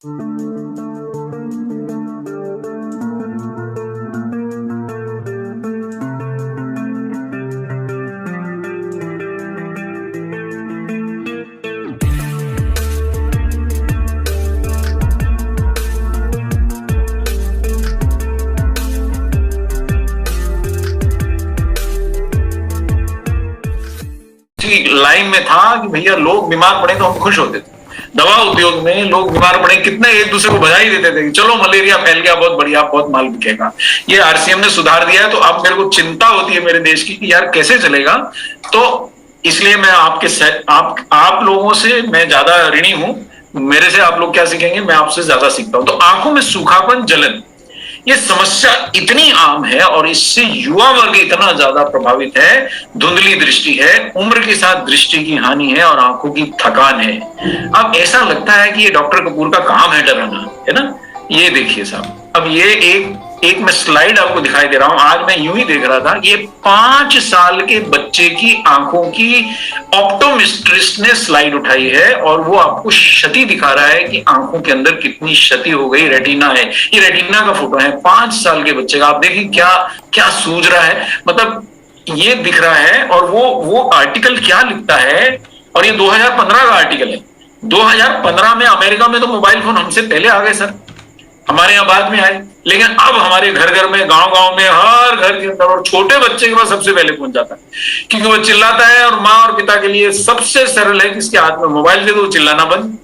Line में था कि भैया लोग बीमार पड़े तो हम खुश होते थे। दवा उद्योग में लोग बीमार पड़े कितने एक दूसरे को बधाई देते थे कि चलो मलेरिया फैल गया, बहुत बढ़िया, बहुत माल बिकेगा। ये आरसीएम ने सुधार दिया है, तो अब मेरे को चिंता होती है मेरे देश की कि यार कैसे चलेगा। तो इसलिए मैं आप लोगों से मैं ज्यादा ऋणी हूं। मेरे से आप लोग क्या सीखेंगे, मैं आपसे ज्यादा सीखता हूं। तो आंखों में सूखापन, जलन, ये समस्या इतनी आम है और इससे युवा वर्ग इतना ज्यादा प्रभावित है। धुंधली दृष्टि है, उम्र के साथ दृष्टि की हानि है और आंखों की थकान है। अब ऐसा लगता है कि ये डॉक्टर कपूर का काम है डराना, है ना। ये देखिए साहब, अब ये एक मैं स्लाइड आपको दिखाई दे रहा हूं। आज मैं यूं ही देख रहा था, ये 5 साल के बच्चे की आंखों की ऑप्टोमेट्रिस्ट ने स्लाइड उठाई है और वो आपको क्षति दिखा रहा है कि आंखों के अंदर कितनी क्षति हो गई। रेटिना है, ये रेटिना का फोटो है 5 साल के बच्चे का। आप देखिए क्या क्या सूझ रहा है, मतलब ये दिख रहा है। और वो आर्टिकल क्या लिखता है, और ये 2015 का आर्टिकल है। 2015 में अमेरिका में तो मोबाइल फोन हमसे पहले आ गए सर, हमारे यहाँ बाद में आए। लेकिन अब हमारे घर घर में, गांव गांव में, हर घर के अंदर, और छोटे बच्चे के पास सबसे पहले पहुंच जाता है, क्योंकि वो चिल्लाता है। और माँ और पिता के लिए सबसे सरल है कि इसके हाथ में मोबाइल दे दो, चिल्लाना बंद,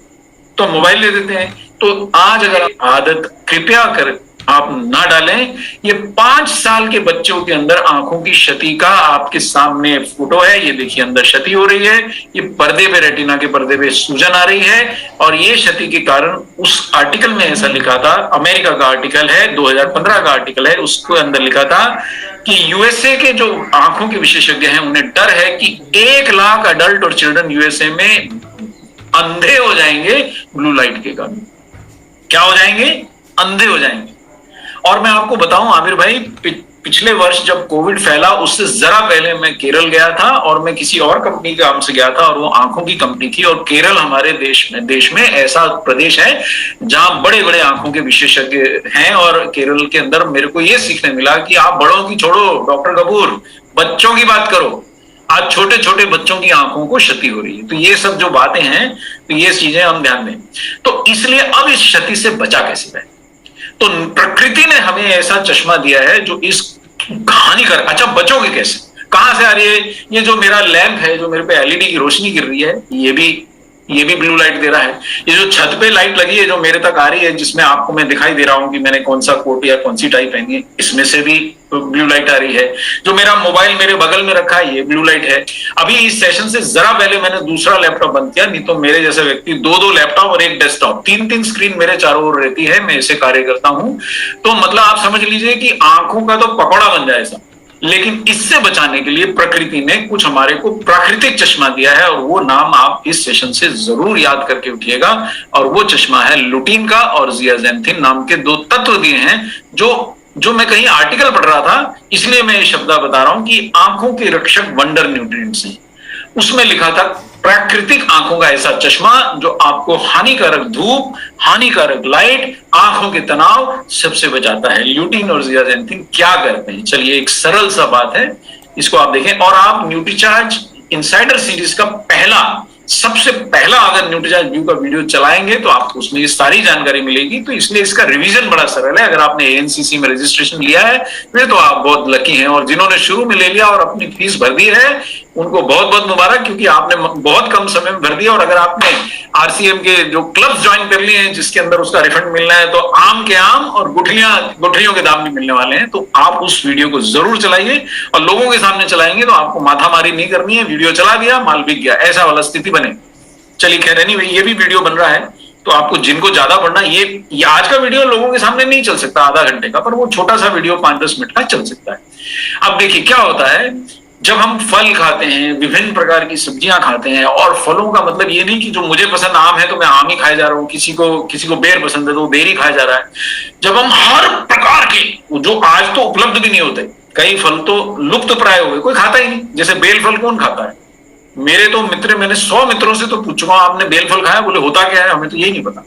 तो मोबाइल दे देते हैं। तो आज अगर आदत कृपया कर आप ना डालें। ये 5 साल के बच्चों के अंदर आंखों की क्षति का आपके सामने फोटो है। ये देखिए अंदर क्षति हो रही है, ये पर्दे पे, रेटिना के पर्दे पे सूजन आ रही है। और ये क्षति के कारण, उस आर्टिकल में ऐसा लिखा था, अमेरिका का आर्टिकल है, 2015 का आर्टिकल है, उसके अंदर लिखा था कि यूएसए के जो आंखों के विशेषज्ञ हैं उन्हें डर है कि 1 लाख अडल्ट और चिल्ड्रन यूएसए में अंधे हो जाएंगे ब्लू लाइट के कारण। क्या हो जाएंगे? अंधे हो जाएंगे। और मैं आपको बताऊं आमिर भाई, पिछले वर्ष जब कोविड फैला उससे जरा पहले मैं केरल गया था, और मैं किसी और कंपनी के काम से गया था, और वो आंखों की कंपनी थी। और केरल हमारे देश में ऐसा प्रदेश है जहां बड़े बड़े आंखों के विशेषज्ञ हैं। और केरल के अंदर मेरे को ये सीखने मिला कि आप बड़ों की छोड़ो डॉक्टर कपूर, बच्चों की बात करो। आज छोटे छोटे बच्चों की आंखों को क्षति हो रही है। तो ये सब जो बातें हैं, तो ये चीजें हम ध्यान दें। तो इसलिए अब इस क्षति से बचा कैसे जाए? तो प्रकृति ने हमें ऐसा चश्मा दिया है जो इस हानिकर। अच्छा, बचोगे कैसे? कहां से आ रही है? ये जो मेरा लैंप है, जो मेरे पे एलईडी की रोशनी गिर रही है, ये भी ब्लू लाइट दे रहा है। ये जो छत पे लाइट लगी है जो मेरे तक आ रही है, जिसमें आपको मैं दिखाई दे रहा हूं कि मैंने कौन सा कोट या कौन सी टाई पहनी है, इसमें से भी ब्लू लाइट आ रही है। जो मेरा मोबाइल मेरे बगल में रखा है, ये ब्लू लाइट है। अभी इस सेशन से जरा पहले मैंने दूसरा लैपटॉप बंद किया, नहीं तो मेरे जैसे व्यक्ति 2-2 लैपटॉप और एक डेस्कटॉप, 3-3 स्क्रीन मेरे चारों ओर रहती है, मैं इसे कार्य करता हूं। तो मतलब आप समझ लीजिए कि आंखों का तो पकौड़ा बन जाए सब। लेकिन इससे बचाने के लिए प्रकृति ने कुछ हमारे को प्राकृतिक चश्मा दिया है, और वो नाम आप इस सेशन से जरूर याद करके उठिएगा। और वो चश्मा है लुटीन का और जियाजेंथिन नाम के 2 तत्व दिए हैं, जो मैं कहीं आर्टिकल पढ़ रहा था, इसलिए मैं ये शब्द बता रहा हूं कि आंखों के रक्षक वंडर न्यूट्रिएंट्स हैं। उसमें लिखा था प्राकृतिक आंखों का ऐसा चश्मा जो आपको हानिकारक धूप, हानिकारक लाइट, आंखों के तनाव सबसे बचाता है। ल्यूटीन और जियाजेंथिन क्या करते हैं? चलिए, एक सरल सा बात है, इसको आप देखें। और आप न्यूट्रीचार्ज इनसाइडर सीरीज का सबसे पहला अगर न्यूट्रीचार्ज व्यू का वीडियो चलाएंगे तो आपको उसमें ये सारी जानकारी मिलेगी। तो इसलिए इसका रिवीजन बड़ा सरल है। अगर आपने एएनसीसी में रजिस्ट्रेशन लिया है फिर तो आप बहुत लकी हैं, और जिन्होंने शुरू में ले लिया और अपनी फीस भर दी है उनको बहुत बहुत मुबारक, क्योंकि आपने बहुत कम समय में भर दिया। और अगर आपने आरसीएम के जो क्लब्स ज्वाइन कर लिए हैं जिसके अंदर उसका रिफंड मिलना है, तो आम के आम और गुठलियों के दाम भी मिलने वाले हैं। तो आप उस वीडियो को जरूर चलाइए, और लोगों के सामने चलाएंगे तो आपको माथामारी नहीं करनी है। वीडियो चला दिया, माल बिक गया, ऐसा वाला स्थिति बने। चलिए खैर, एनीवे ये भी वीडियो बन रहा है, तो आपको जिनको ज्यादा पढ़ना, ये आज का वीडियो लोगों के सामने नहीं चल सकता आधा घंटे का, पर वो छोटा सा वीडियो 5-10 मिनट का चल सकता है। अब देखिए क्या होता है, जब हम फल खाते हैं, विभिन्न प्रकार की सब्जियां खाते हैं, और फलों का मतलब ये नहीं कि जो मुझे पसंद आम है तो मैं आम ही खाए जा रहा हूँ, किसी को बेर पसंद है तो वो बेर ही खाया जा रहा है। जब हम हर प्रकार के, जो आज तो उपलब्ध भी नहीं होते, कई फल तो लुप्त प्राय हो गए, कोई खाता ही नहीं। जैसे बेल फल कौन खाता है? मेरे तो मित्र, मैंने 100 मित्रों से तो पूछ चुका हूं, आपने बेलफल खाया? बोले होता क्या है, हमें तो यही नहीं पता।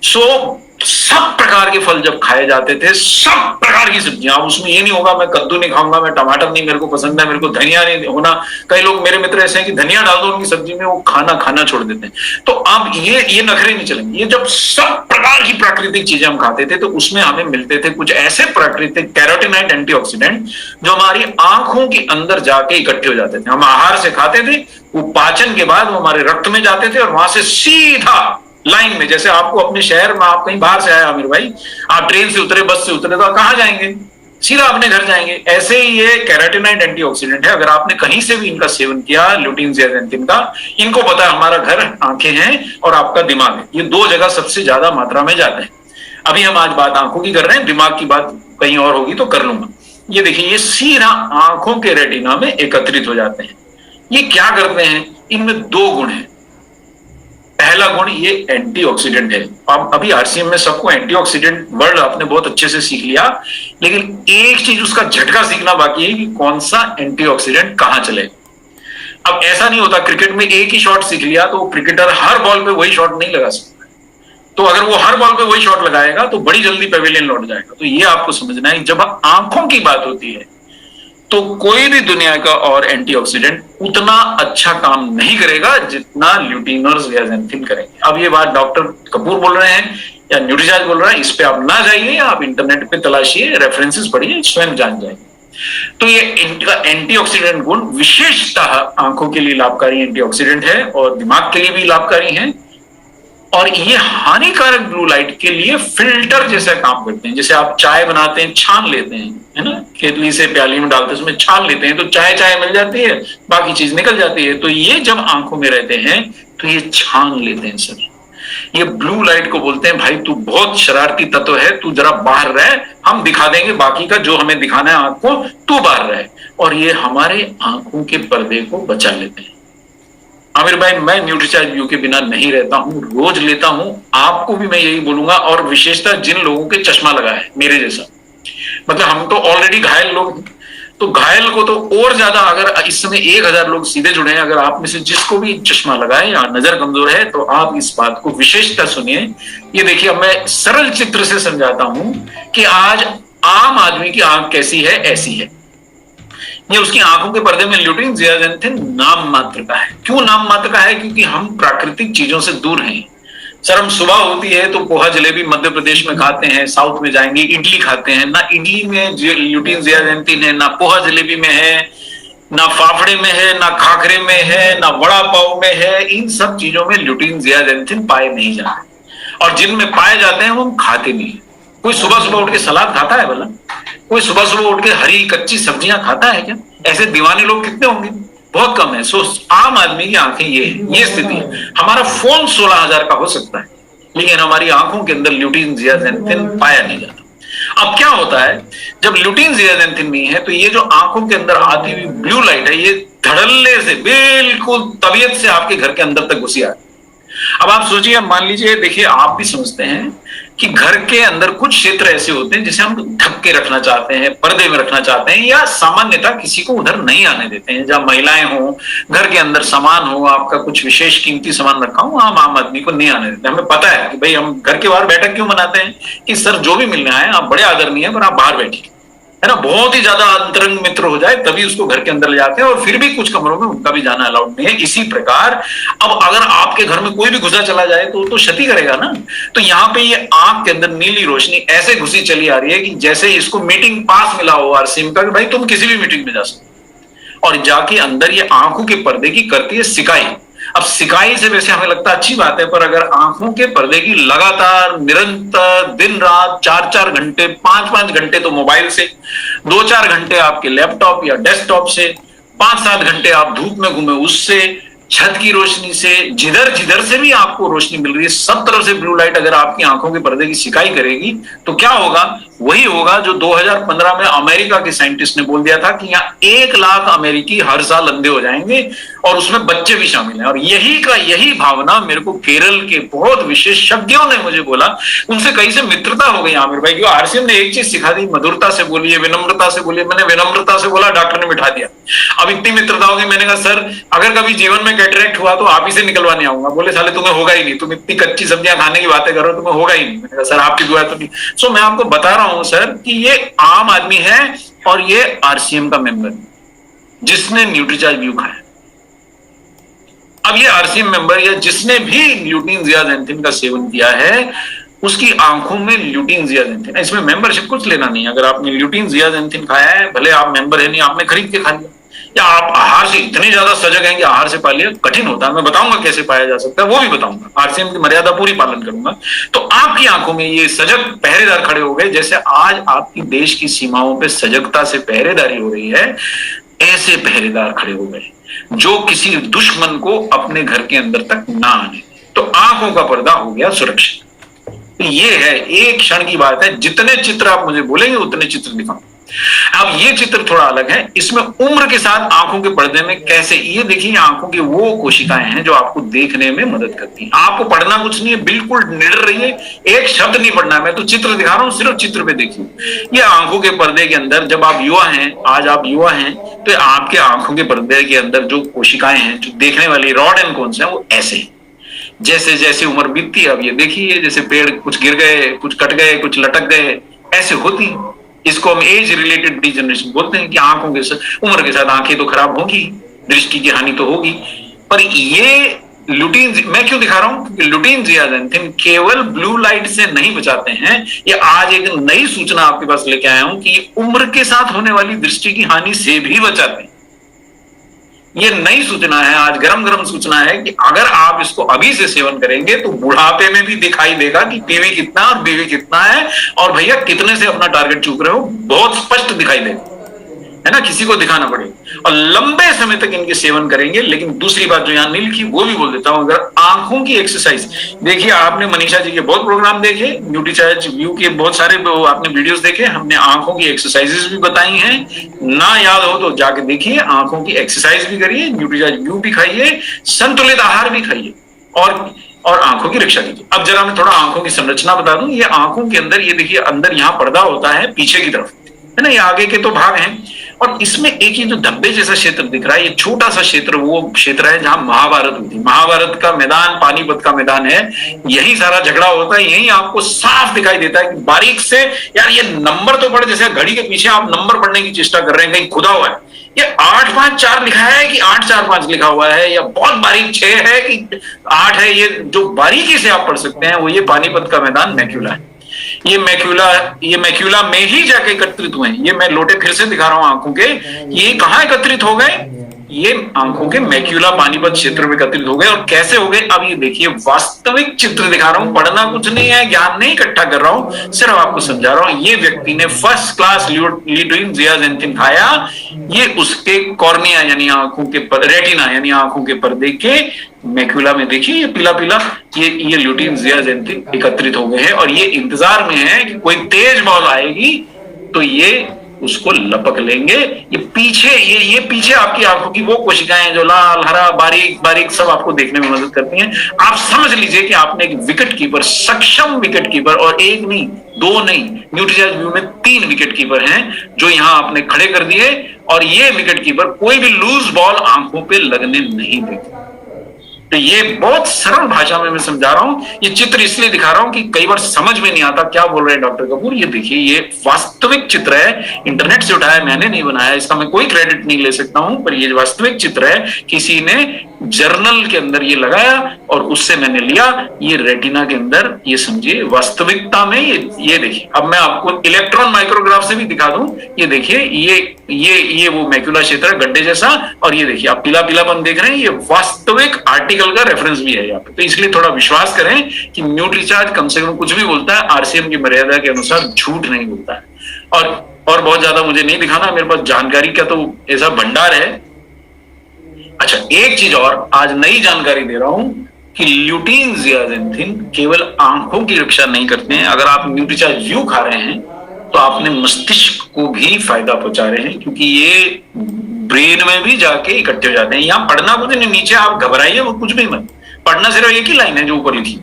सो सब प्रकार के फल जब खाए जाते थे, सब प्रकार की सब्जियां, अब उसमें ये नहीं होगा मैं कद्दू नहीं खाऊंगा, मैं टमाटर नहीं मेरे को पसंद है, मेरे को धनिया नहीं होना। कई लोग मेरे मित्र ऐसे हैं कि धनिया डाल दो उनकी सब्जी में, वो खाना खाना छोड़ देते हैं। तो अब ये नखरे नहीं चलेंगे। ये जब सब प्रकार की प्राकृतिक चीजें हम खाते थे, तो उसमें हमें मिलते थे कुछ ऐसे प्राकृतिक कैरोटीनॉइड एंटीऑक्सीडेंट जो हमारी आंखों के अंदर जाके इकट्ठे हो जाते थे। हम आहार से खाते थे, वो पाचन के बाद वो हमारे रक्त में जाते थे और वहां से सीधा लाइन में, जैसे आपको अपने शहर में, आप कहीं बाहर से आए आमिर भाई, आप ट्रेन से उतरे, बस से उतरे, तो आप कहां जाएंगे? सीधा अपने घर जाएंगे। ऐसे ही ये कैरोटीनॉइड एंटीऑक्सीडेंट है। अगर आपने कहीं से भी इनका सेवन किया, ल्यूटीन ज़ियाज़ैंथिन का, इनको पता है हमारा घर आंखें हैं और आपका दिमाग है, ये दो जगह सबसे ज्यादा मात्रा में जाते हैं। अभी हम आज बात आंखों की कर रहे हैं, दिमाग की बात कहीं और होगी तो कर लूंगा। ये देखिए, ये सीधा आंखों के रेटिना में एकत्रित हो जाते हैं। ये क्या करते हैं? इनमें दो गुण हैं। पहला गुण, ये एंटीऑक्सीडेंट है। अब अभी आरसीएम में सबको एंटीऑक्सीडेंट वर्ड आपने बहुत अच्छे से सीख लिया, लेकिन एक चीज उसका झटका सीखना बाकी है कि कौन सा एंटीऑक्सीडेंट कहां चले। अब ऐसा नहीं होता क्रिकेट में एक ही शॉट सीख लिया तो क्रिकेटर हर बॉल पे वही शॉट नहीं लगा सकता। तो अगर वो हर बॉल पे वही शॉट लगाएगा तो बड़ी जल्दी पेविलियन लौट जाएगा। तो ये आपको समझना है, जब आंखों की बात होती है तो कोई भी दुनिया का और एंटीऑक्सीडेंट उतना अच्छा काम नहीं करेगा जितना ल्यूटीन और ज़ियाज़ैंथिन करेंगे। अब ये बात डॉक्टर कपूर बोल रहे हैं या न्यूट्रीचार्ज बोल रहा है, इस पे आप ना जाइए, आप इंटरनेट पे तलाशिए, रेफरेंसेस पढ़िए, स्वयं जान जाएंगे। तो ये एंटीऑक्सीडेंट गुण विशेषतः आंखों के लिए लाभकारी एंटीऑक्सीडेंट है और दिमाग के लिए भी लाभकारी है। और ये हानिकारक ब्लू लाइट के लिए फिल्टर जैसा काम करते हैं। जैसे आप चाय बनाते हैं, छान लेते हैं, है ना, केतली से प्याली में डालते हैं, उसमें छान लेते हैं तो चाय चाय मिल जाती है, बाकी चीज निकल जाती है। तो ये जब आंखों में रहते हैं तो ये छान लेते हैं सर। ये ब्लू लाइट को बोलते हैं, भाई तू बहुत शरारती तत्व है, तू जरा बाहर रह, हम दिखा देंगे बाकी का जो हमें दिखाना है आंख को, तू बाहर रह। और ये हमारे आंखों के पर्दे को बचा लेते हैं। आमिर भाई, मैं न्यूट्रीचार्ज व्यू के बिना नहीं रहता हूं, रोज लेता हूं, आपको भी मैं यही बोलूंगा। और विशेषतः जिन लोगों के चश्मा लगा है मेरे जैसा, मतलब हम तो ऑलरेडी घायल लोग, तो घायल को तो और ज्यादा, अगर इस समय 1000 लोग सीधे जुड़े हैं, अगर आप में से जिसको भी चश्मा लगा है या नजर कमजोर है तो आप इस बात को विशेषतः सुनिए। ये देखिए, अब मैं सरल चित्र से समझाता हूं कि आज आम आदमी की आंख कैसी है, ऐसी है। ये उसकी आंखों के पर्दे में ल्यूटीन ज़ियाज़ैंथिन नाम मात्र का है। क्यों नाम मात्र का है? क्योंकि हम प्राकृतिक चीजों से दूर हैं सर। हम सुबह होती है तो पोहा जलेबी मध्य प्रदेश में खाते हैं, साउथ में जाएंगे इडली खाते हैं, ना इडली में ल्यूटीन ज़ियाज़ैंथिन है, ना पोहा जलेबी में है, ना फाफड़े में है, ना खाखरे में है, ना वड़ा पाव में है। इन सब चीजों में ल्यूटीन ज़ियाज़ैंथिन पाए नहीं जाते, और जिनमें पाए जाते हैं वो हम खाते नहीं। कोई सुबह सुबह उठ के सलाद खाता है भला? कोई सुबह सुबह उठ के हरी कच्ची सब्जियां खाता है क्या? ऐसे दीवाने लोग कितने होंगे? बहुत कम है। सो आम आदमी की आंखें ये स्थिति है। हमारा फोन 16,000 का हो सकता है, लेकिन हमारी आंखों के अंदर ल्यूटीन ज़ियाज़ैंथिन पाया नहीं जाता। अब क्या होता है, जब ल्यूटीन ज़ियाज़ैंथिन नहीं है तो ये जो आंखों के अंदर आती हुई ब्लू लाइट है, ये धड़ल्ले से बिल्कुल तबीयत से आपके घर के अंदर तक घुसी आती है। अब आप सोचिए, मान लीजिए, देखिए आप भी समझते हैं कि घर के अंदर कुछ क्षेत्र ऐसे होते हैं जिसे हम ढक के रखना चाहते हैं, पर्दे में रखना चाहते हैं, या सामान्यतः किसी को उधर नहीं आने देते हैं। जहां महिलाएं हो, घर के अंदर सामान हो, आपका कुछ विशेष कीमती सामान रखा हो, हम आम आदमी को नहीं आने देते। हमें पता है कि भाई हम घर के बाहर बैठक क्यों मनाते हैं कि सर जो भी मिलने आए आप बड़े आदरणीय है पर आप बाहर बैठिए, है ना। बहुत ही ज्यादा अंतरंग मित्र हो जाए तभी उसको घर के अंदर ले जाते हैं, और फिर भी कुछ कमरों में उनका भी जाना अलाउड नहीं है। इसी प्रकार अब अगर आपके घर में कोई भी घुसा चला जाए तो क्षति करेगा ना। तो यहाँ पे ये आंख के अंदर नीली रोशनी ऐसे घुसी चली आ रही है कि जैसे इसको मीटिंग पास मिला हो आरसीएम का कि भाई तुम किसी भी मीटिंग में जा सकते, और जाके अंदर ये आंखों के पर्दे की करती है सिकाई। अब सिकाई से वैसे हमें लगता है अच्छी बात है, पर अगर आंखों के पर्दे की लगातार निरंतर दिन रात 4-4 घंटे 5-5 घंटे तो मोबाइल से, 2-4 घंटे आपके लैपटॉप या डेस्कटॉप से, 5-7 घंटे आप धूप में घूमे उससे, छत की रोशनी से, जिधर जिधर से भी आपको रोशनी मिल रही है, सब तरफ से ब्लू लाइट अगर आपकी आंखों के पर्दे की सिकाई करेगी तो क्या होगा? वही होगा जो 2015 में अमेरिका के साइंटिस्ट ने बोल दिया था कि यहाँ 1 लाख अमेरिकी हर साल अंधे हो जाएंगे। और उसमें बच्चे भी शामिल हैं। और यही भावना मेरे को केरल के बहुत विशेषज्ञों ने मुझे बोला, उनसे कहीं से मित्रता हो गई आमिर भाई, क्यों आरसीएम ने एक चीज सिखा दी, मधुरता से बोलिए, विनम्रता से बोलिए। मैंने विनम्रता से बोला, डॉक्टर ने बिठा दिया। अब इतनी मित्रता हो गई, मैंने कहा सर अगर कभी जीवन में कैटरेक्ट हुआ तो आप ही से निकलवाने आऊंगा। बोले साले तुम्हें होगा ही नहीं, तुम इतनी कच्ची सब्जियां खाने की बातें करो, तुम्हें होगा ही नहीं। मैंने कहा सर आपकी दुआ तो नहीं। सो मैं आपको बता रहा हूं सर कि ये आम आदमी है और ये आरसीएम का मेंबर जिसने न्यूट्रीचार्ज व्यू खाया। अब ये आरसीएम मेंबर या जिसने भी ल्यूटीन जियाजेंथिन का सेवन किया है, उसकी आंखों में ल्यूटीन जियाजेंथिन, इसमें मेंबरशिप कुछ लेना नहीं। अगर आपने ल्यूटीन जियाजेंथिन खाया है, भले आप मेंबर है नहीं, आपने खरीद के खा लिया, या आप आहार से इतने ज्यादा सजग हैं कि आहार से पा लिया, कठिन होता है। मैं बताऊंगा कैसे पाया जा सकता है, वो भी बताऊंगा, आरसीएम की मर्यादा पूरी पालन करूंगा। तो आपकी आंखों में ये सजग पहरेदार खड़े हो गए, जैसे आज आपकी देश की सीमाओं पर सजगता से पहरेदारी हो रही है, ऐसे पहरेदार खड़े हो गए जो किसी दुश्मन को अपने घर के अंदर तक ना आने। तो आंखों का पर्दा हो गया सुरक्षित। ये है, एक क्षण की बात है, जितने चित्र आप मुझे बोलेंगे उतने चित्र दिखाऊंगा। अब ये चित्र थोड़ा अलग है, इसमें उम्र के साथ आंखों के पर्दे में कैसे, ये देखिए आंखों की वो कोशिकाएं हैं जो आपको देखने में मदद करती हैं। आपको पढ़ना कुछ नहीं है, बिल्कुल निडर रहिए, एक शब्द नहीं पढ़ना है, मैं तो चित्र दिखा रहा हूं, सिर्फ चित्र पे देखिए। ये आंखों के पर्दे के अंदर, जब आप युवा हैं, आज आप युवा हैं, तो आपके आंखों के पर्दे के अंदर जो कोशिकाएं हैं, जो देखने वाली रॉड एंड कोन्स हैं, वो ऐसे जैसे जैसे उम्र बीतती है, अब ये देखिए जैसे पेड़ कुछ गिर गए, कुछ कट गए, कुछ लटक गए, ऐसे होती। इसको हम एज रिलेटेड डिजनरेशन बोलते हैं कि आंखों के उम्र के साथ आंखें तो खराब होगी, दृष्टि की हानि तो होगी। पर ये लुटीन, मैं क्यों दिखा रहा हूं, क्योंकि लुटीन जियाजेंथिन केवल ब्लू लाइट से नहीं बचाते हैं। ये आज एक नई सूचना आपके पास लेके आया हूं कि उम्र के साथ होने वाली दृष्टि की हानि से भी बचाते हैं। ये नई सूचना है, आज गरम गरम सूचना है कि अगर आप इसको अभी से सेवन करेंगे तो बुढ़ापे में भी दिखाई देगा कि टीवी कितना और बीवी कितना है, और भैया कितने से अपना टारगेट चूक रहे हो, बहुत स्पष्ट दिखाई देगा, है ना, किसी को दिखाना पड़ेगा। और लंबे समय तक इनके सेवन करेंगे। लेकिन दूसरी बात जो यहां नहीं लिखी वो भी बोल देता हूं, अगर आंखों की एक्सरसाइज देखिए, आपने मनीषा जी के बहुत प्रोग्राम देखे, न्यूट्रीचार्ज व्यू के बहुत सारे आपने वीडियोस देखे, हमने आंखों की एक्सरसाइजेस भी बताई हैं। ना याद हो तो जाके देखिए, आंखों की एक्सरसाइज भी करिए, न्यूट्रीचार्ज व्यू भी खाइए, संतुलित आहार भी खाइए, और आंखों की रक्षा कीजिए। अब जरा मैं थोड़ा आंखों की संरचना बता दूं। ये आंखों के अंदर, ये देखिए अंदर यहाँ पर्दा होता है पीछे की तरफ, है ना, ये आगे के तो भाग हैं, और इसमें एक ये जो धब्बे जैसा क्षेत्र दिख रहा है, ये छोटा सा क्षेत्र वो क्षेत्र है जहां महाभारत हुई थी। महाभारत का मैदान, पानीपत का मैदान है, यही सारा झगड़ा होता है, यही आपको साफ दिखाई देता है कि बारीक से, यार ये नंबर तो पढ़, जैसे घड़ी के पीछे आप नंबर पढ़ने की चेष्टा कर रहे हैं, कहीं खुदा हुआ है, ये 8-5-4 लिखा है कि 8-4-5 लिखा हुआ है, या बहुत बारीक 6 है कि 8 है, ये जो बारीकी से आप पढ़ सकते हैं वो ये पानीपत का मैदान मैक्यूला है। ये मैक्यूला में ही जाके एकत्रित हुए हैं। ये मैं लोटे फिर से दिखा रहा हूं आंखों के, ये कहां एकत्रित हो गए, ये आंखों के मैक्यूला पानीपत क्षेत्र में एकत्रित हो गए। और कैसे हो गए, अब ये देखिए, वास्तविक चित्र दिखा रहा हूं, पढ़ना कुछ नहीं है, ज्ञान नहीं इकट्ठा कर रहा हूं, सिर्फ आपको समझा रहा हूं। ये व्यक्ति ने फर्स्ट क्लास ल्यूटीन जियाजेंथिन खाया, ये उसके कॉर्निया यानी आंखों के रेटिना यानी आंखों के पर्दे के मैक्यूला में देखिए, ये पीला पीला, ये ल्यूटीन जियाजेंथिन एकत्रित हो गए हैं, और ये इंतजार में है कि कोई तेज बॉल आएगी तो ये उसको लपक लेंगे। ये पीछे, ये पीछे आपकी आंखों की वो कोशिकाएं जो लाल, हरा, बारीक बारीक सब आपको देखने में मदद करती हैं। आप समझ लीजिए कि आपने एक विकेट कीपर, सक्षम विकेट कीपर, और एक नहीं, दो नहीं, न्यूट्रीचार्ज व्यू में 3 विकेट कीपर हैं जो यहां आपने खड़े कर दिए, और ये विकेट कीपर कोई भी लूज बॉल आंखों पे लगने नहीं देते। तो ये बहुत सरल भाषा में मैं समझा रहा हूं, ये चित्र इसलिए दिखा रहा हूं कि कई बार समझ में नहीं आता क्या बोल रहे हैं डॉक्टर कपूर। ये देखिए, ये वास्तविक चित्र है, इंटरनेट से उठाया, मैंने नहीं बनाया, इसका मैं कोई क्रेडिट नहीं ले सकता हूं, पर ये वास्तविक चित्र है, किसी ने जर्नल के अंदर ये लगाया और उससे मैंने लिया। ये रेटिना के अंदर, ये समझिए वास्तविकता में, ये देखिए, अब मैं आपको इलेक्ट्रॉन माइक्रोग्राफ से भी दिखा दूं। ये देखिए, ये वो मैक्यूला क्षेत्र है गड्ढे जैसा, और ये देखिए आप पीला पीलापन देख रहे हैं, ये वास्तविक आर्टिकल का रेफरेंस भी है यहाँ पे। तो इसलिए थोड़ा विश्वास करें कि न्यूट्रीचार्ज कम से कम कुछ भी बोलता है, आरसीएम की मर्यादा के अनुसार झूठ नहीं बोलता है। और बहुत ज्यादा मुझे नहीं दिखाना, मेरे पास जानकारी का तो ऐसा भंडार है। अच्छा, एक चीज और आज नई जानकारी दे रहा हूं कि ल्यूटीन जियाजेंथिन केवल आंखों की रक्षा नहीं करते हैं। अगर आप न्यूट्रीचार्ज व्यू खा रहे हैं तो आपने मस्तिष्क को भी फायदा पहुंचा रहे हैं, क्योंकि ये ब्रेन में भी जाके इकट्ठे हो जाते हैं। यहाँ पढ़ना कुछ नहीं, नीचे आप घबराइए वो कुछ भी मत, पढ़ना सिर्फ एक ही लाइन है जो ऊपर लिखी,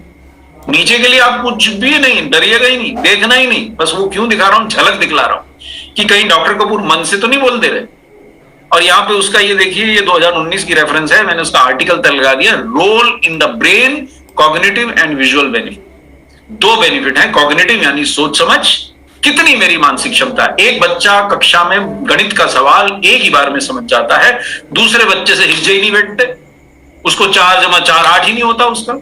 नीचे के लिए आप कुछ भी नहीं, डरिएगा ही नहीं, देखना ही नहीं, बस वो क्यों दिखा रहा हूं, झलक दिखला रहा हूं कि कहीं डॉक्टर कपूर मन से तो नहीं बोल दे रहे। और यहाँ पे उसका ये देखिए, ये 2019 की रेफरेंस है, मैंने उसका आर्टिकल तक लगा दिया, role in the brain cognitive and visual benefit. दो बेनिफिट है, कॉग्निटिव यानी सोच समझ, कितनी मेरी मानसिक क्षमता। एक बच्चा कक्षा में गणित का सवाल एक ही बार में समझ जाता है, दूसरे बच्चे से हिज्जे ही नहीं बैठते, उसको 4 × 4 8 ही नहीं होता, उसका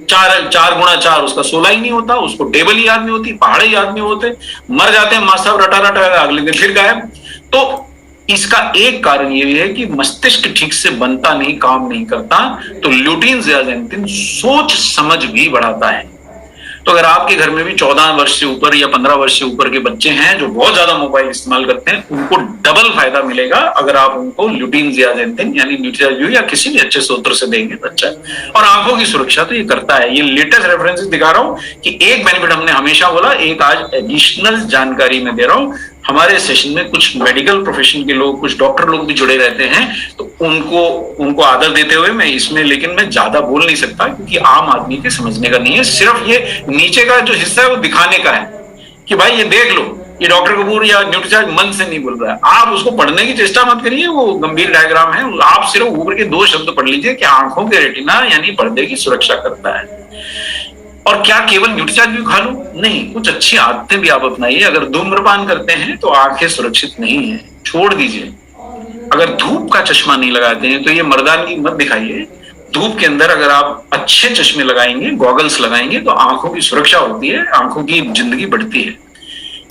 4 × 4 उसका 16 ही नहीं होता, उसको टेबल ही याद नहीं होती, पहाड़े याद नहीं होते, मर जाते हैं मास्टर साहब, रटा रटा अगले दिन फिर गायब। तो इसका एक कारण ये भी है कि मस्तिष्क ठीक से बनता नहीं, काम नहीं करता, तो ल्यूटीन ज़ियाज़ेंथिन सोच समझ भी बढ़ाता है। तो अगर आपके घर में भी 14 वर्ष से ऊपर या 15 वर्ष से ऊपर के बच्चे हैं जो बहुत ज्यादा मोबाइल इस्तेमाल करते हैं, उनको डबल फायदा मिलेगा अगर आप उनको ल्यूटीन ज़ियाज़ेंथिन यानी न्यूट्रिज़िया या किसी भी अच्छे स्रोत से देंगे बच्चा। और आंखों की सुरक्षा तो ये करता है। ये लेटेस्ट रेफरेंसेस दिखा रहा हूं कि एक बेनिफिट हमने हमेशा बोला, एक आज एडिशनल जानकारी में दे रहा हूं। हमारे सेशन में कुछ मेडिकल प्रोफेशन के लोग, कुछ डॉक्टर लोग भी जुड़े रहते हैं, तो उनको आदर देते हुए मैं इसमें, लेकिन मैं ज्यादा बोल नहीं सकता क्योंकि आम आदमी के समझने का नहीं है, सिर्फ ये नीचे का जो हिस्सा है वो दिखाने का है कि भाई ये देख लो, ये डॉक्टर कपूर या न्यूट्रिचार्ज मन से नहीं बोल रहा है। आप उसको पढ़ने की चेष्टा मत करिए, वो गंभीर डायग्राम है, आप सिर्फ ऊपर के 2 शब्द पढ़ लीजिए कि आंखों के रेटिना यानी पर्दे की सुरक्षा करता है। और क्या केवल न्यूट्रिचार्ज भी खा लो? नहीं, कुछ अच्छी आदतें भी आप अपनाइए। अगर धूम्रपान करते हैं तो आंखें सुरक्षित नहीं है, छोड़ दीजिए। अगर धूप का चश्मा नहीं लगाते हैं तो ये मर्दानगी मत दिखाइए। धूप के अंदर अगर आप अच्छे चश्मे लगाएंगे, गॉगल्स लगाएंगे, तो आंखों की सुरक्षा होती है, आंखों की जिंदगी बढ़ती है।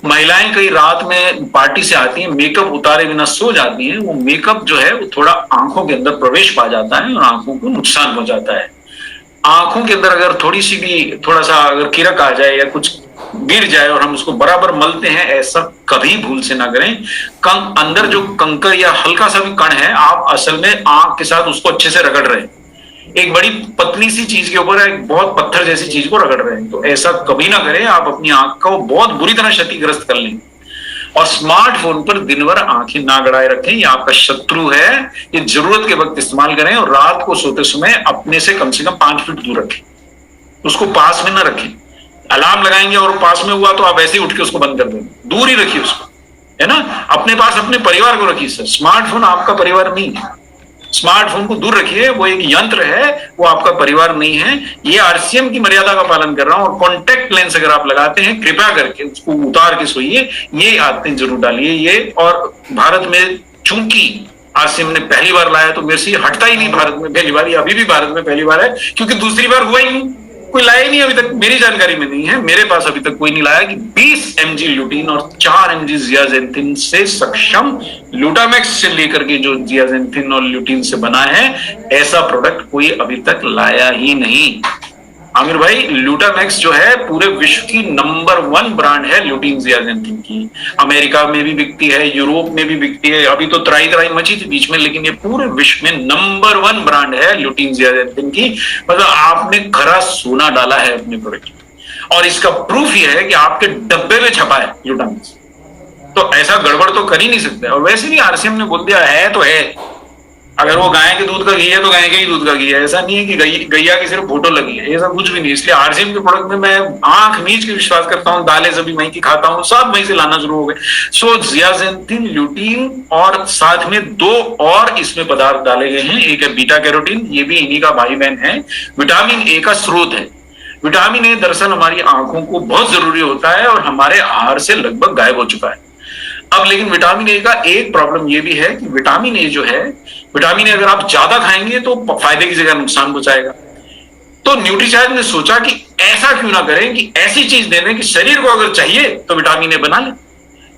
महिलाएं कई रात में पार्टी से आती हैं, मेकअप उतारे बिना सो जाती हैं, वो मेकअप जो है वो थोड़ा आंखों के अंदर प्रवेश पा जाता है और आंखों को नुकसान हो जाता है। आंखों के अंदर अगर थोड़ी सी भी, थोड़ा सा अगर किरक आ जाए या कुछ गिर जाए और हम उसको बराबर मलते हैं, ऐसा कभी भूल से ना करें। अंदर जो कंकर या हल्का सा भी कण है, आप असल में आंख के साथ उसको अच्छे से रगड़ रहे हैं, एक बड़ी पतली सी चीज के ऊपर एक बहुत पत्थर जैसी चीज को रगड़ रहे हैं, तो ऐसा कभी ना करें। आप अपनी आंख को बहुत बुरी तरह क्षतिग्रस्त कर लेंगे। और स्मार्टफोन पर दिन भर आंखें ना गड़ाए रखें, ये आपका शत्रु है। ये जरूरत के वक्त इस्तेमाल करें और रात को सोते समय अपने से कम 5 फीट दूर रखें, उसको पास में ना रखें। अलार्म लगाएंगे और पास में हुआ तो आप ऐसे ही उठ के उसको बंद कर देंगे, दूर ही रखिए उसको, है ना। अपने पास अपने परिवार को रखिए सर, स्मार्टफोन आपका परिवार नहीं है, स्मार्टफोन को दूर रखिए, वो एक यंत्र है, वो आपका परिवार नहीं है। ये आरसीएम की मर्यादा का पालन कर रहा हूं। और कॉन्टेक्ट लेंस अगर आप लगाते हैं, कृपया करके उसको उतार के सोइए, ये आदतें जरूर डालिए ये। और भारत में चूंकि आरसीएम ने पहली बार लाया तो मेरे से हटता ही नहीं, भारत में पहली बार, ये अभी भी भारत में पहली बार है, क्योंकि दूसरी बार हुआ ही नहीं, कोई लाया ही नहीं अभी तक, मेरी जानकारी में नहीं है, मेरे पास अभी तक कोई नहीं लाया कि 20 mg ल्यूटीन और 4 mg ज़ियाज़ेंथिन से सक्षम, ग्लूटामैक्स से लेकर के जो ज़ियाज़ेंथिन और ल्यूटीन से बना है, ऐसा प्रोडक्ट कोई अभी तक लाया ही नहीं। आमिर भाई, ग्लूटामैक्स जो है पूरे विश्व की नंबर 1 ब्रांड है ल्यूटीन ज़ियाज़ेंथिन की। अमेरिका में भी बिकती है, यूरोप में भी बिकती है, अभी तो त्राई मची थी बीच में, लेकिन ये पूरे विश्व में नंबर 1 ब्रांड है ल्यूटीन ज़ियाज़ेंथिन की। मतलब आपने खरा सोना डाला है अपने प्रोडक्ट में, और इसका प्रूफ ये है कि आपके डब्बे में छपा है ग्लूटामैक्स, तो ऐसा गड़बड़ तो कर ही नहीं सकते। और वैसे भी आरसीएम ने बोल दिया है तो है, अगर वो गाय के दूध का घी है तो गाय के ही दूध का घी है, ऐसा नहीं है कि गैया की सिर्फ फोटो लगी है, ऐसा कुछ भी नहीं। इसलिए आरसीएम के प्रोडक्ट में मैं आंख मीच के विश्वास करता हूँ, दालें सभी वहीं की खाता हूँ, सब वहीं से लाना शुरू हो गए। सो ज़ियाज़ेंथिन, ल्यूटीन और साथ में 2 और इसमें पदार्थ डाले गए हैं, एक है बीटा कैरोटीन, ये भी इन्हीं का भाई बहन है, विटामिन ए का स्रोत है। विटामिन ए दरअसल हमारी आंखों को बहुत जरूरी होता है और हमारे आहार से लगभग गायब हो चुका है अब। लेकिन विटामिन ए का एक प्रॉब्लम ये भी है कि विटामिन ए जो है, विटामिन ए अगर आप ज्यादा खाएंगे तो फायदे की जगह नुकसान पहुंचाएगा। तो न्यूट्रीचार्ज ने सोचा कि ऐसा क्यों ना करें कि ऐसी चीज दे दें कि शरीर को अगर चाहिए तो विटामिन ए बना ले।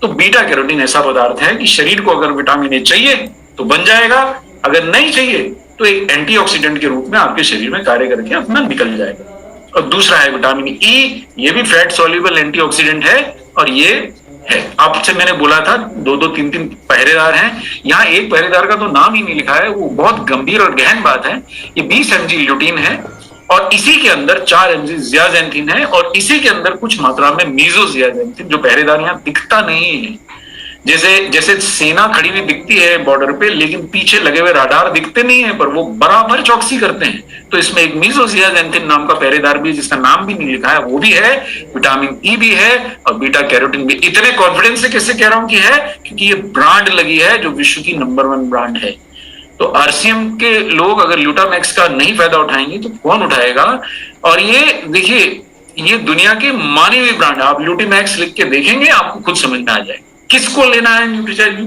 तो बीटा कैरोटीन ऐसा पदार्थ है कि शरीर को अगर विटामिन ए चाहिए तो बन जाएगा, अगर नहीं चाहिए तो एक एंटीऑक्सीडेंट के रूप में आपके शरीर में कार्य करके अपना निकल जाएगा। और दूसरा है विटामिन ई, ये भी फैट सॉल्युबल एंटीऑक्सीडेंट है और ये है, आपसे मैंने बोला था 2-2, 3-3 पहरेदार हैं, यहाँ एक पहरेदार का तो नाम ही नहीं लिखा है, वो बहुत गंभीर और गहन बात है। ये 20 mg ल्यूटीन है और इसी के अंदर 4 mg ज़ियाज़ेंथिन है और इसी के अंदर कुछ मात्रा में मीज़ो ज़ियाज़ेंथिन, जो पहरेदार यहाँ दिखता नहीं है, जैसे जैसे सेना खड़ी हुई दिखती है बॉर्डर पे, लेकिन पीछे लगे हुए राडार दिखते नहीं है, पर वो बराबर चौकसी करते हैं। तो इसमें एक मीसोसियाजेंथिन नाम का पहरेदार भी, जिसका नाम भी नहीं लिखा है, वो भी है, विटामिन ई भी है और बीटा कैरोटीन भी। इतने कॉन्फिडेंस से किससे कह रहा हूं कि है, क्योंकि ये ब्रांड लगी है जो विश्व की नंबर 1 ब्रांड है। तो आरसीएम के लोग अगर ल्यूटामैक्स का नहीं फायदा उठाएंगे तो कौन उठाएगा? और ये देखिए, ये दुनिया के मानी हुई ब्रांड है। आप ल्यूटीमैक्स लिख के देखेंगे, आपको खुद समझ में आ जाएगा किसको लेना है न्यूट्रीचार्ज,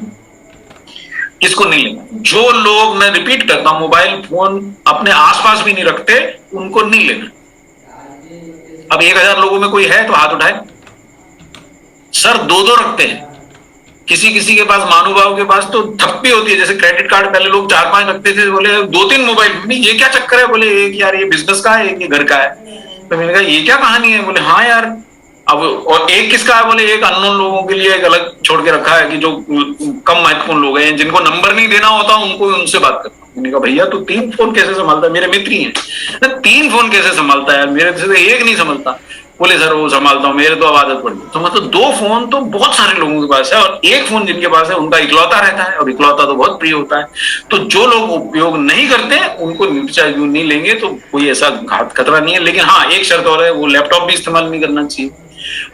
किसको नहीं लेना। जो लोग, मैं रिपीट करता हूं, मोबाइल फोन अपने आसपास भी नहीं रखते, उनको नहीं लेना। अब 1000 लोगों में कोई है तो हाथ उठाए। सर 2-2 रखते हैं, किसी किसी के पास, महानुभाव के पास तो थप्पी होती है। जैसे क्रेडिट कार्ड पहले लोग 4-5 रखते थे, बोले 2-3 मोबाइल, नहीं ये क्या चक्कर है? बोले एक यार ये बिजनेस का है, एक ये घर का है। तो मैंने कहा ये क्या कहानी है? बोले हाँ यार। अब और एक किसका है? बोले एक अननोन लोगों के लिए एक अलग छोड़ के रखा है, कि जो कम महत्वपूर्ण लोग हैं, जिनको नंबर नहीं देना होता उनको, उनसे बात करता हूं। मैंने कहा भैया तू 3 फोन कैसे संभालता है? मेरे मित्र ही हैं। 3 फोन कैसे संभालता है यार? मेरे से तो एक नहीं संभालता। बोले सर वो संभालता हूं, मेरे तो अब आदत पड़ गई। तो मतलब 2 फोन तो बहुत सारे लोगों के पास है, और एक फोन जिनके पास है उनका इकलौता रहता है, और इकलौता तो बहुत प्रिय होता है। तो जो लोग उपयोग नहीं करते उनको न्यूट्रीचार्ज नहीं लेंगे तो कोई ऐसा घात खतरा नहीं है। लेकिन हाँ, एक शर्त और है, वो लैपटॉप भी इस्तेमाल नहीं करना चाहिए,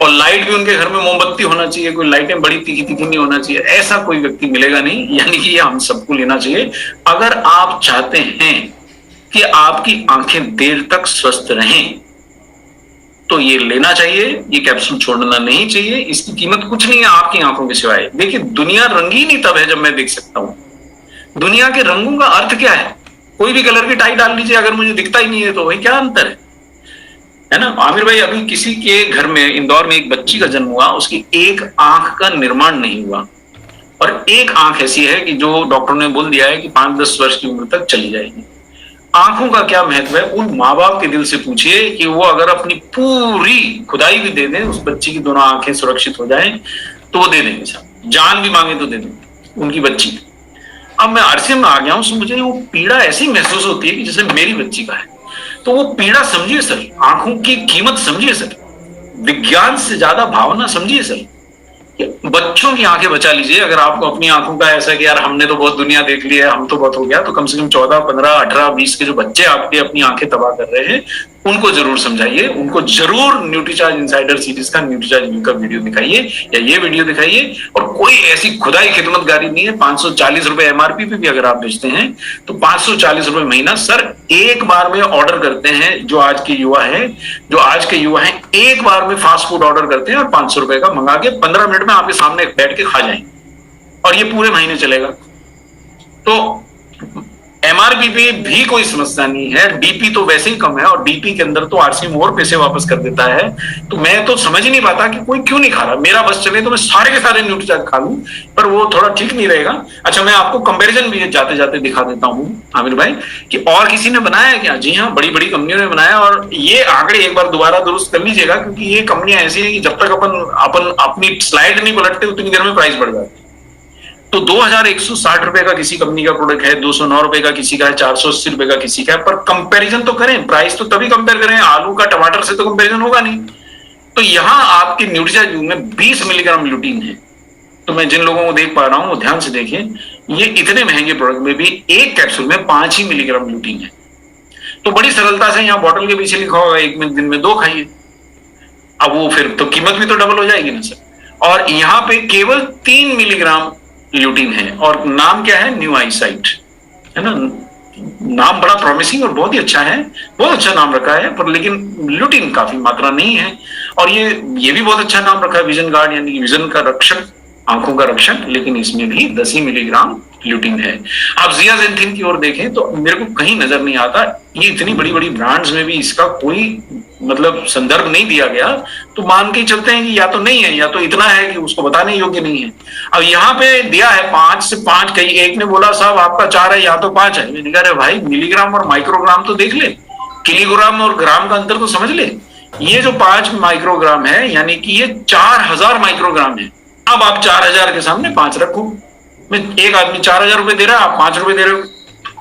और लाइट भी उनके घर में मोमबत्ती होना चाहिए, कोई लाइटें बड़ी तीखी तीखी नहीं होना चाहिए। ऐसा कोई व्यक्ति मिलेगा नहीं, यानी कि ये हम सबको लेना चाहिए। अगर आप चाहते हैं कि आपकी आंखें देर तक स्वस्थ रहें तो ये लेना चाहिए, ये कैप्सूल छोड़ना नहीं चाहिए। इसकी कीमत कुछ नहीं है आपकी आंखों के सिवाय। देखिए, दुनिया रंगीन ही तब है जब मैं देख सकता हूं। दुनिया के रंगों का अर्थ क्या है? कोई भी कलर की टाई डाल लीजिए, अगर मुझे दिखता ही नहीं है तो वही क्या अंतर है ना? आमिर भाई, अभी किसी के घर में इंदौर में एक बच्ची का जन्म हुआ, उसकी एक आंख का निर्माण नहीं हुआ, और एक आंख ऐसी है कि जो डॉक्टर ने बोल दिया है कि 5-10 वर्ष की उम्र तक चली जाएगी। आंखों का क्या महत्व है? उन माँ बाप के दिल से पूछिए कि वो अगर अपनी पूरी खुदाई भी दे दें, उस बच्ची की दोनों आंखें सुरक्षित हो जाएं, तो वो दे देंगे साहब। जान भी मांगे तो दे देंगे उनकी बच्ची। अब मैं आरसीएम में आ गया हूं, मुझे वो पीड़ा ऐसी महसूस होती है कि जैसे मेरी बच्ची का है। तो वो पीड़ा समझिए सर, आंखों की कीमत समझिए सर, विज्ञान से ज्यादा भावना समझिए सर। बच्चों की आंखें बचा लीजिए। अगर आपको अपनी आंखों का ऐसा कि यार हमने तो बहुत दुनिया देख ली है, हम तो बहुत हो गया, तो कम से कम 14, 15, 18, 20 के जो बच्चे आपके अपनी आंखें तबाह कर रहे हैं, उनको जरूर समझाइए। उनको जरूर न्यूट्रीचार्ज इनसाइडर सीरीज का, न्यूट्रीचार्ज का वीडियो दिखाइए, या ये वीडियो दिखाइए। और कोई ऐसी खुदाई खिदमतगारी नहीं है। 540 रुपए एमआरपी पे भी अगर आप बेचते हैं तो 540 रुपए महीना। सर एक बार में ऑर्डर करते हैं जो आज के युवा है, एक बार में फास्ट फूड ऑर्डर करते हैं और 500 रुपए का मंगा के 15 मिनट में आपके सामने बैठ के खा जाएंगे, और ये पूरे महीने चलेगा। तो एमआरपी पे भी कोई समस्या नहीं है। डीपी तो वैसे ही कम है, और डीपी के अंदर तो आरसीएम और पैसे वापस कर देता है। तो मैं तो समझ ही नहीं पाता कि कोई क्यों नहीं खा रहा। मेरा बस चले तो मैं सारे के सारे न्यूट्रीचार्ज खा लूं, पर वो थोड़ा ठीक नहीं रहेगा। अच्छा, मैं आपको कंपैरिजन भी जाते जाते दिखा देता हूं आमिर भाई, कि और किसी ने बनाया है क्या? जी हाँ, बड़ी बड़ी कंपनियों ने बनाया। और ये आंकड़े एक बार दोबारा दुरुस्त कर लीजिएगा, क्योंकि ये कंपनियां ऐसी है कि जब तक अपन अपनी स्लाइड नहीं पलटते उतनी देर में प्राइस बढ़ जाती है। तो 2160 रुपए का किसी कंपनी का प्रोडक्ट है, 209 रुपए का किसी का है, 480 रुपए का किसी का है। पर कंपैरिजन तो करें, प्राइस तो तभी कंपेयर करें, आलू का टमाटर से तो कंपैरिजन होगा नहीं। तो यहां आपके न्यूट्रीचार्ज में 20 मिलीग्राम ल्यूटीन है। तो मैं जिन लोगों को देख पा रहा हूं वो ध्यान से देखें, ये इतने महंगे प्रोडक्ट में भी एक कैप्सूल में 5 ही मिलीग्राम ल्यूटीन है। तो बड़ी सरलता से यहाँ बॉटल के पीछे लिखा होगा एक दिन में 2 खाइए। अब वो फिर तो कीमत भी तो डबल हो जाएगी ना सर। और यहाँ पे केवल 3 मिलीग्राम ल्यूटीन है, और नाम क्या है? न्यू आईसाइट, है ना? नाम बड़ा प्रॉमिसिंग और बहुत ही अच्छा है, बहुत अच्छा नाम रखा है, पर लेकिन ल्यूटीन काफी मात्रा नहीं है। और ये भी बहुत अच्छा नाम रखा है, विजन गार्ड, यानी विजन का रक्षक, आंखों का रक्षक, लेकिन इसमें भी 10 ही मिलीग्राम ल्यूटीन है। आप जियाजेंथिन की ओर देखें तो मेरे को कहीं नजर नहीं आता। ये इतनी बड़ी बड़ी ब्रांड्स में भी इसका कोई मतलब संदर्भ नहीं दिया गया, तो मान के चलते हैं कि या तो नहीं है, या तो इतना है कि उसको बताने योग्य नहीं है। अब यहाँ पे दिया है 5 से 5, कई एक ने बोला साहब आपका 4 है या तो 5 है। मैंने कहा भाई मिलीग्राम और माइक्रोग्राम तो देख ले, किलोग्राम और ग्राम का अंतर तो समझ ले। ये जो 5 माइक्रोग्राम है, यानी कि ये 4000 माइक्रोग्राम है। अब आप 4000 के सामने 5 रखो, मैं एक आदमी 4000 रुपए दे रहा है, आप 5 रुपए दे रहे हो,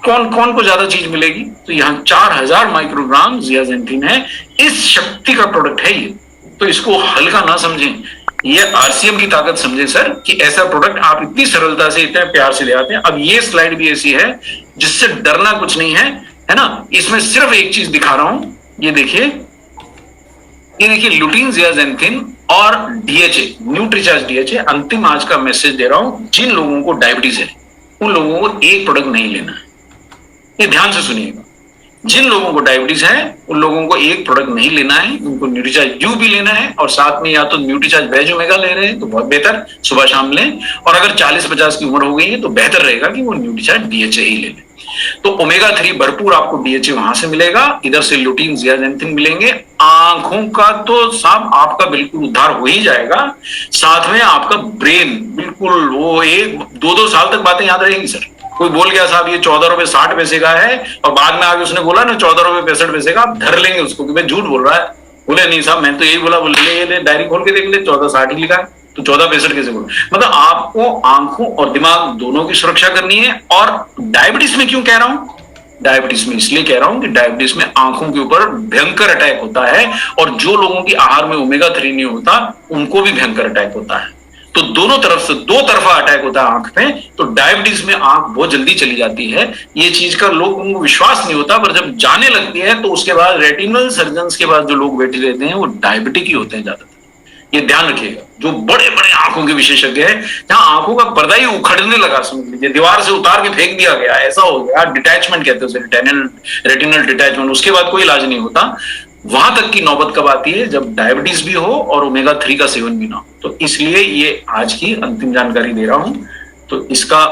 कौन कौन को ज्यादा चीज मिलेगी? तो यहाँ 4000 माइक्रोग्राम जियाजेंथिन है। इस शक्ति का प्रोडक्ट है ये, तो इसको हल्का ना समझें। ये आरसीएम की ताकत समझे सर, कि ऐसा प्रोडक्ट आप इतनी सरलता से इतने प्यार से ले आते हैं। अब ये स्लाइड भी ऐसी है जिससे डरना कुछ नहीं है ना। इसमें सिर्फ एक चीज दिखा रहा हूं, ये देखिए, ये देखिए लुटीन, जियाजेंथिन और डीएचए, न्यूट्रीचार्ज डीएचए। अंतिम आज का मैसेज दे रहा हूं, जिन लोगों को डायबिटीज है उन लोगों को एक प्रोडक्ट नहीं लेना है। ये ध्यान से सुनिएगा, जिन लोगों को डायबिटीज है उन लोगों को एक प्रोडक्ट नहीं लेना है, उनको न्यूट्रीचार्ज यू भी लेना है, और साथ में या तो न्यूट्रीचार्ज वेज ओमेगा ले रहे हैं तो बहुत बेहतर, सुबह शाम लें। और अगर 40-50 की उम्र हो गई है तो बेहतर रहेगा कि वो न्यूट्रीचार्ज डीएचए ही ले लें। तो ओमेगा 3 भरपूर आपको डीएचए वहां से मिलेगा, इधर से लुटीन, जियाजेंथिन मिलेंगे। आंखों का तो साहब आपका बिल्कुल उद्धार हो ही जाएगा, साथ में आपका ब्रेन बिल्कुल वो 1-2 साल तक बातें याद रहेंगी सर। कोई बोल गया साहब ये 14 रुपए 60 पैसे का है, और बाद में आगे उसने बोला ना 14 रुपए 65 पैसे का, आप धर लेंगे उसको कि भाई झूठ बोल रहा है। बोले नहीं साहब मैं तो यही बोला। बोले ये ले डायरी खोल के देख ले, 1460 लिखा है, तो 1465 कैसे बोला। मतलब आपको आंखों और दिमाग दोनों की सुरक्षा करनी है। और डायबिटीज में क्यों कह रहा हूं, डायबिटीज में इसलिए कह रहा हूं कि डायबिटीज में आंखों के ऊपर भयंकर अटैक होता है, और जो लोगों की आहार में ओमेगा 3 नहीं होता उनको भी भयंकर अटैक होता है। तो दोनों तरफ से 2 तरफा अटैक होता है आंख में। तो डायबिटीज में आंख बहुत जल्दी चली जाती है, ये चीज का लोगों को विश्वास नहीं होता, पर जब जाने लगती है तो उसके बाद रेटिनल सर्जन के बाद जो लोग बैठे रहते हैं वो डायबिटिक ही होते हैं ज्यादातर। ये ध्यान रखिएगा, जो बड़े बड़े आंखों के विशेषज्ञ हैं, जहां आंखों का पर्दा ही उखड़ने लगा, समझ लीजिए दीवार से उतार के फेंक दिया गया, ऐसा हो गया, डिटैचमेंट कहते हैं उसे, रेटिनल डिटैचमेंट, उसके बाद कोई इलाज नहीं होता। वहां तक की नौबत कब आती है, जब डायबिटीज भी हो और ओमेगा 3 का सेवन भी ना हो। तो इसलिए ये आज की अंतिम जानकारी दे रहा हूं। तो इसका